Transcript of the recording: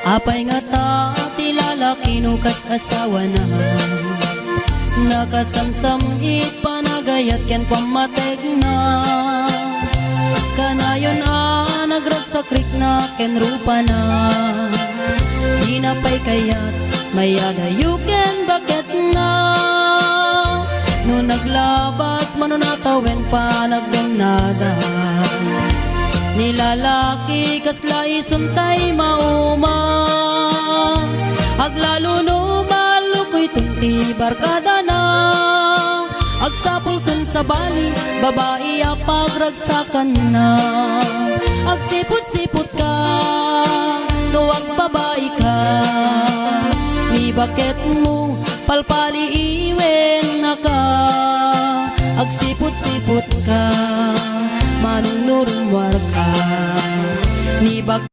Apay nga ta ti lalaki no kas asawa na, nakasamsam it panagayat ken pamatek na. Kanayon nagragsakrik na ken rupa na, di na pay kayat mayadayo ken bakit na. No naglabas manunatawen pa nagdunada, nilalaki kasla isuntay mauma. Aglalo no malukoy tunti barkada na, agsapul kun sa bali babae apagragsakan na. Agsipot-sipot ka tuwag babae ka, ni bakit mo palpali iwen na ka. Agsipot-sipot ka manunurumwar ka, ni bakit